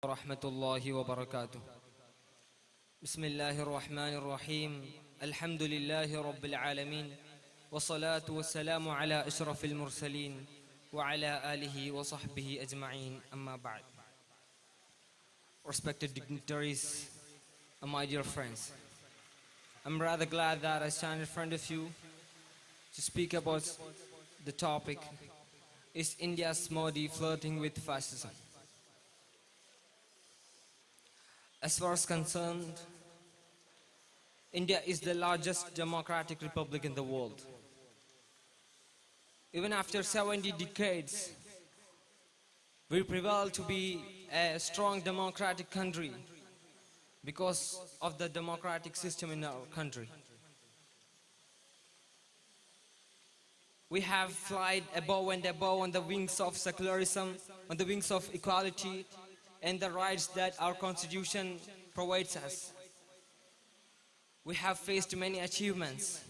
ورحمة الله وبركاته. بسم الله الرحمن الرحيم. الحمد لله رب العالمين والصلاة والسلام على أشرف المرسلين وعلى آله وصحبه أجمعين. أما بعد. Respected dignitaries and my dear friends, I'm rather glad that I stand in front of you to speak about the topic, is India's Modi flirting with fascism? As far as concerned, India is the largest democratic republic in the world. Even after 70 decades, we prevail to be a strong democratic country because of the democratic system in our country. We have flied above and above on the wings of secularism, on the wings of equality, and the rights that our constitution provides us. We have faced many achievements.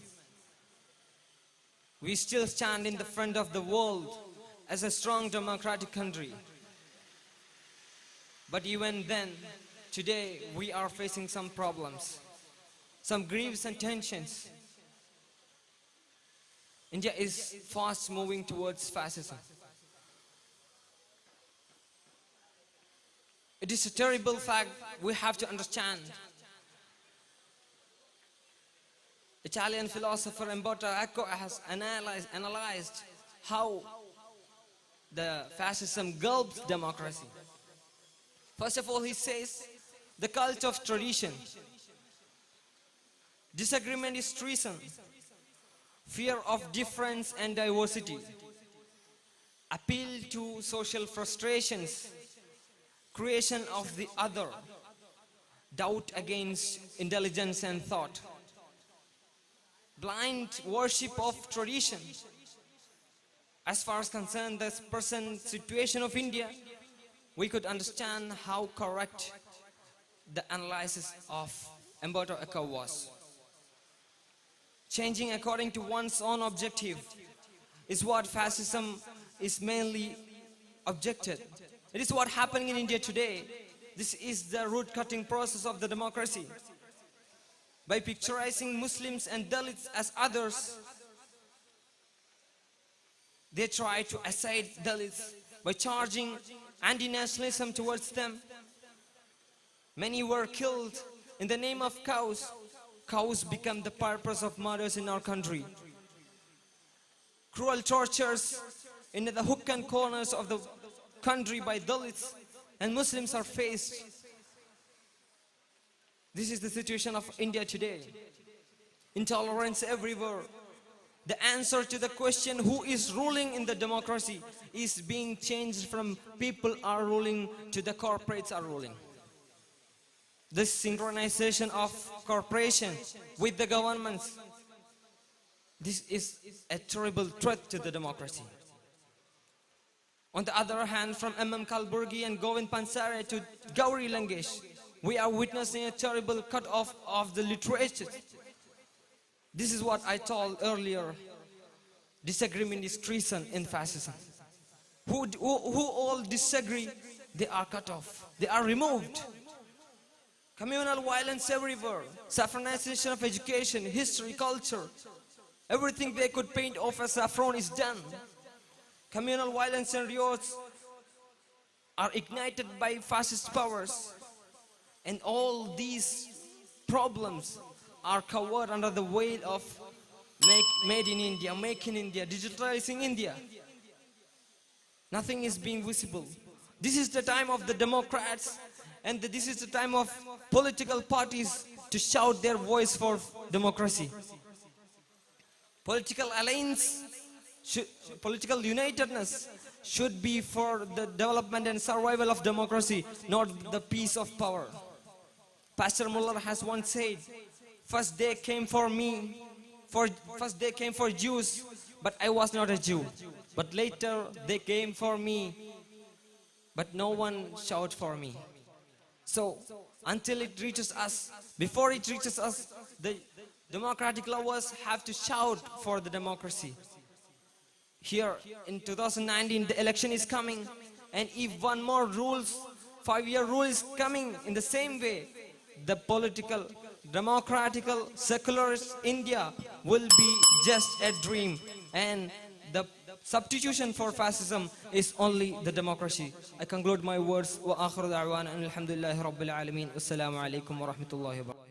We still stand in the front of the world as a strong democratic country. But even then, today we are facing some problems, some griefs and tensions. India is fast moving towards fascism. It is a terrible fact we have to understand. Italian philosopher Umberto Eco has analyzed how the fascism gulps democracy. First of all, he says the cult of tradition. Disagreement is treason. Fear of difference and diversity. Appeal to social frustrations. Creation of the other. Doubt against intelligence and thought. Blind worship of tradition. As far as concerned the present situation of India, we could understand how correct the analysis of Umberto Eco was. Changing according to one's own objective is what fascism is mainly objected. It is what happening in India today. This is the root-cutting process of the democracy. By picturizing Muslims and Dalits as others, they try to assail Dalits by charging anti-nationalism towards them. Many were killed in the name of cows. Cows become the purpose of murders in our country. Cruel tortures in the hook and corners of the country by Dalits and Muslims are faced. This is the situation of India today. Intolerance everywhere. The answer to the question who is ruling in the democracy is being changed from people are ruling to the corporates are ruling. This synchronization of corporation with the governments, this is a terrible threat to the democracy. On the other hand, from M.M. Kalburgi and Govind Pansare to Gauri Langesh, we are witnessing a terrible cut-off of the literature. This is what I told earlier. Disagreement is treason in fascism. Who all disagree, they are cut off. They are removed. Communal violence everywhere. Saffronization of education, history, culture. Everything they could paint off as saffron is done. Communal violence and riots are ignited by fascist powers. And all these problems are covered under the veil of made in India, make in India, digitalizing India. Nothing is being visible. This is the time of the Democrats and this is the time of political parties to shout their voice for democracy. Political alliance, political unitedness should be for the development and survival of democracy, not the peace of power. Pastor Muller has once said, first they came for me, first they came for Jews, but I was not a Jew. But later they came for me, but no one shouted for me. So until it reaches us, before it reaches us, the democratic lovers have to shout for the democracy. Here in 2019 the election is coming, and if one more rules 5-year rule is coming in the same way, the political, democratical, secularist India will be just a dream, and the substitution for fascism is only the democracy. I conclude my words. Wa akhiru da'wana alhamdulillahi rabbil alamin. Wassalamu alaikum wa rahmatullahi wa barakatuh.